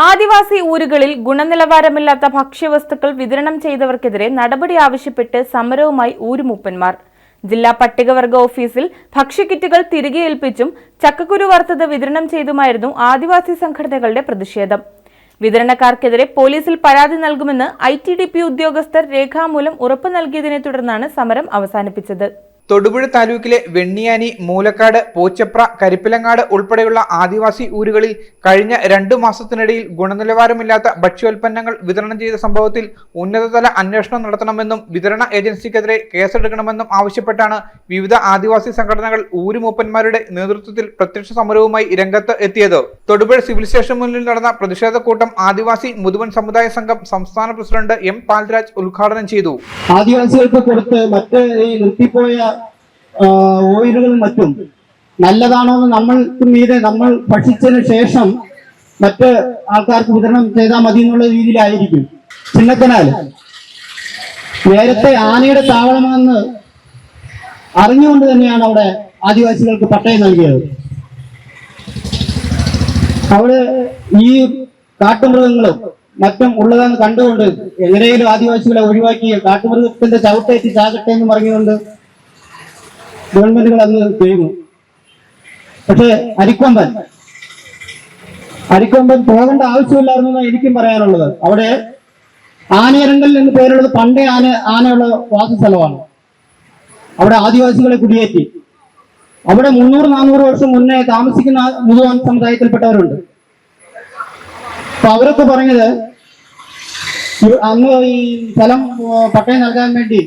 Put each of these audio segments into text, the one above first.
ആദിവാസി ഊരുകളിൽ ഗുണനിലവാരമില്ലാത്ത ഭക്ഷ്യവസ്തുക്കൾ വിതരണം ചെയ്തവർക്കെതിരെ നടപടി ആവശ്യപ്പെട്ട് സമരവുമായി ഊരുമൂപ്പന്മാർ. ജില്ലാ പട്ടികവർഗ ഓഫീസിൽ ഭക്ഷ്യക്കിറ്റുകൾ തിരികെ ഏൽപ്പിച്ചും ചക്കക്കുരു വറുത്തത് വിതരണം ചെയ്തുമായിരുന്നു ആദിവാസി സംഘടനകളുടെ പ്രതിഷേധം. വിതരണക്കാർക്കെതിരെ പോലീസിൽ പരാതി നൽകുമെന്ന് ITDP ഉദ്യോഗസ്ഥർ രേഖാമൂലം ഉറപ്പു നൽകിയതിനെ തുടർന്നാണ് സമരം അവസാനിപ്പിച്ചത്. തൊടുപുഴ താലൂക്കിലെ വെണ്ണിയാനി, മൂലക്കാട്, പോച്ചപ്ര, കരിപ്പിലങ്ങാട് ഉൾപ്പെടെയുള്ള ആദിവാസി ഊരുകളിൽ കഴിഞ്ഞ 2 മാസത്തിനിടയിൽ ഗുണനിലവാരമില്ലാത്ത ഭക്ഷ്യോൽപ്പന്നങ്ങൾ വിതരണം ചെയ്ത സംഭവത്തിൽ ഉന്നതതല അന്വേഷണം നടത്തണമെന്നും വിതരണ ഏജൻസിക്കെതിരെ കേസെടുക്കണമെന്നും ആവശ്യപ്പെട്ടാണ് വിവിധ ആദിവാസി സംഘടനകൾ ഊരുമൂപ്പന്മാരുടെ നേതൃത്വത്തിൽ പ്രത്യക്ഷ സമരവുമായി രംഗത്ത് എത്തിയത്. തൊടുപുഴ സിവിൽ സ്റ്റേഷൻ മുന്നിൽ നടന്ന പ്രതിഷേധ കൂട്ടം ആദിവാസി മുതുവൻ സമുദായ സംഘം സംസ്ഥാന പ്രസിഡന്റ് M. പാൽരാജ് ഉദ്ഘാടനം ചെയ്തു. ആദിവാസികൾക്ക് കൊടുത്ത് മറ്റ് നിർത്തിപ്പോയ ഓയിലുകളും മറ്റും നല്ലതാണോ എന്ന് നമ്മൾക്ക് മീതെ നമ്മൾ ഭക്ഷിച്ചതിന് ശേഷം മറ്റ് ആൾക്കാർക്ക് വിതരണം ചെയ്താൽ മതി എന്നുള്ള രീതിയിലായിരിക്കും. ചിന്നക്കനാൽ നേരത്തെ ആനയുടെ താവളമെന്ന് അറിഞ്ഞുകൊണ്ട് തന്നെയാണ് അവിടെ ആദിവാസികൾക്ക് പട്ടയം നൽകിയത്. അവിടെ ഈ കാട്ടുമൃഗങ്ങളും മറ്റും ഉള്ളതെന്ന് കണ്ടുകൊണ്ട് എങ്ങനെയും ആദിവാസികളെ ഒഴിവാക്കി കാട്ടുമൃഗത്തിന്റെ ചവിട്ടേറ്റ് ചാകട്ടെ എന്ന് പറഞ്ഞുകൊണ്ട് ഗവൺമെന്റുകൾ അന്ന് ചെയ്യുന്നു. പക്ഷെ അരിക്കൊമ്പൻ പോകേണ്ട ആവശ്യമില്ലായിരുന്നു എനിക്കും പറയാനുള്ളത്. അവിടെ ആനയരങ്കൽ എന്ന് പേരുള്ളത് പണ്ടേ ആനയുള്ള വാസസ്ഥലമാണ്. അവിടെ ആദിവാസികളെ കുടിയേറ്റി അവിടെ 300-400 വർഷം മുന്നേ താമസിക്കുന്ന മുഴുവൻ സമുദായത്തിൽപ്പെട്ടവരുണ്ട്. അപ്പൊ അവരൊക്കെ പറഞ്ഞത് അന്ന് ഈ സ്ഥലം പട്ടയം നൽകാൻ വേണ്ടി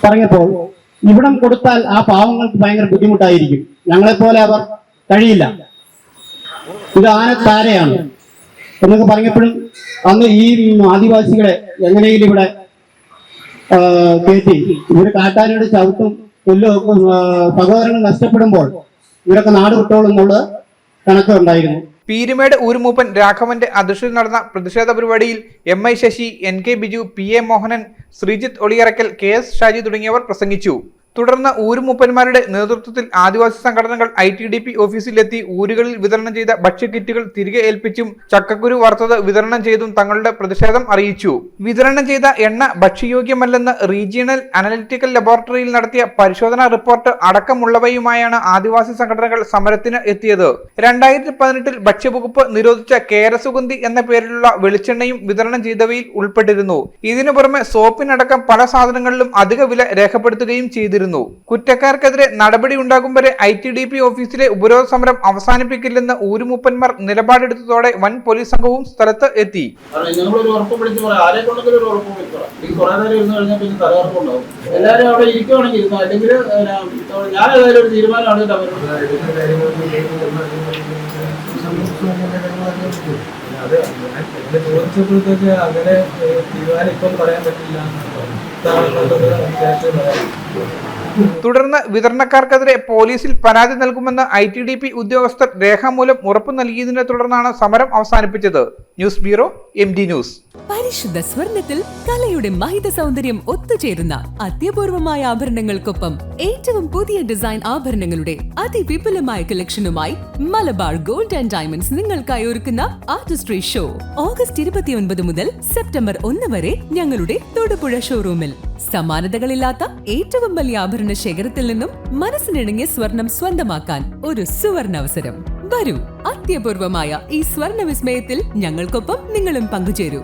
പറഞ്ഞപ്പോൾ ഇവിടം കൊടുത്താൽ ആ പാവങ്ങൾക്ക് ഭയങ്കര ബുദ്ധിമുട്ടായിരിക്കും, ഞങ്ങളെപ്പോലെ അവർ കഴിയില്ല, ഇത് ആനത്താരയാണ് എന്നൊക്കെ പറഞ്ഞപ്പോഴും അന്ന് ഈ ആദിവാസികളെ എങ്ങനെയും ഇവിടെ കയറ്റി ഇവര് കാട്ടാനയുടെ ചവിട്ടും കൊല്ലും സഹോദരങ്ങൾ നഷ്ടപ്പെടുമ്പോൾ ഇവരൊക്കെ നാട് വിട്ടോളും എന്നുള്ള കണക്കുണ്ടായിരുന്നു. പീരുമേട് ഊരുമൂപ്പൻ രാഘവന്റെ അധ്യക്ഷതയിൽ നടന്ന പ്രതിഷേധ പരിപാടിയിൽ MI Sasi, NK Biju, PA Mohanan, Sreejith ഒളിയറക്കൽ, KS Shaji തുടങ്ങിയവർ പ്രസംഗിച്ചു. തുടർന്ന് ഊരുമൂപ്പന്മാരുടെ നേതൃത്വത്തിൽ ആദിവാസി സംഘടനകൾ ITDP ഓഫീസിലെത്തി ഊരുകളിൽ വിതരണം ചെയ്ത ഭക്ഷ്യക്കിറ്റുകൾ തിരികെ ഏൽപ്പിച്ചും ചക്കക്കുരു വറുത്തത് വിതരണം ചെയ്തും തങ്ങളുടെ പ്രതിഷേധം അറിയിച്ചു. വിതരണം ചെയ്ത എണ്ണ ഭക്ഷ്യയോഗ്യമല്ലെന്ന് റീജിയണൽ അനലിറ്റിക്കൽ ലബോറട്ടറിയിൽ നടത്തിയ പരിശോധനാ റിപ്പോർട്ട് അടക്കമുള്ളവയുമായാണ് ആദിവാസി സംഘടനകൾ സമരത്തിന് എത്തിയത്. 2018 ഭക്ഷ്യവകുപ്പ് നിരോധിച്ച കേരസുഗന്ധി എന്ന പേരിലുള്ള വെളിച്ചെണ്ണയും വിതരണം ചെയ്തവയിൽ ഉൾപ്പെട്ടിരുന്നു. ഇതിനു പുറമെ സോപ്പിനടക്കം പല സാധനങ്ങളിലും അധിക വില രേഖപ്പെടുത്തുകയും ചെയ്തിരുന്നു. കുറ്റക്കാർക്കെതിരെ നടപടി ഉണ്ടാകും വരെ ITDP ഓഫീസിലെ ഉപരോധ സമരം അവസാനിപ്പിക്കില്ലെന്ന് ഊരുമൂപ്പന്മാർ നിലപാടെടുത്തതോടെ വൻ പോലീസ് സംഘവും സ്ഥലത്ത് എത്തി. ചോദിച്ചപ്പോഴത്തേക്ക് അങ്ങനെ തീരുമാനം ഇപ്പം പറയാൻ പറ്റില്ല. തുടർന്ന് വിതരണക്കാർക്കെതിരെ പോലീസിൽ പരാതി നൽകുമെന്ന് ITDP ഉദ്യോഗസ്ഥർ രേഖാമൂലം ഉറപ്പു നൽകിയതിനെ തുടർന്നാണ് സമരം അവസാനിപ്പിച്ചത്. News bureau, MD news. പരിശുദ്ധ സ്വർണ്ണത്തിൽ കലയുടെ മഹിത സൗന്ദര്യം ഒത്തുചേരുന്ന അത്യപൂർവമായ ആഭരണങ്ങൾക്കൊപ്പം ഏറ്റവും പുതിയ ഡിസൈൻ ആഭരണങ്ങളുടെ അതിവിപുലമായ കളക്ഷനുമായി മലബാർ ഗോൾഡ് ആൻഡ് ഡയമണ്ട്സ് നിങ്ങൾക്കായി ഒരുക്കുന്ന ആർട്ടിസ്ട്രി ഷോ ഓഗസ്റ്റ് 29 മുതൽ സെപ്റ്റംബർ 1 വരെ ഞങ്ങളുടെ തൊടുപുഴ ഷോറൂമിൽ. സമാനതകളില്ലാത്ത ഏറ്റവും വലിയ ആഭരണ ശേഖരത്തിൽ നിന്നും മനസ്സിനിണങ്ങിയ സ്വർണം സ്വന്തമാക്കാൻ ഒരു സുവർണ അവസരം. വരൂ, അത്യപൂർവമായ ഈ സ്വർണ്ണ വിസ്മയത്തിൽ ഞങ്ങൾക്കൊപ്പം നിങ്ങളും പങ്കുചേരൂ.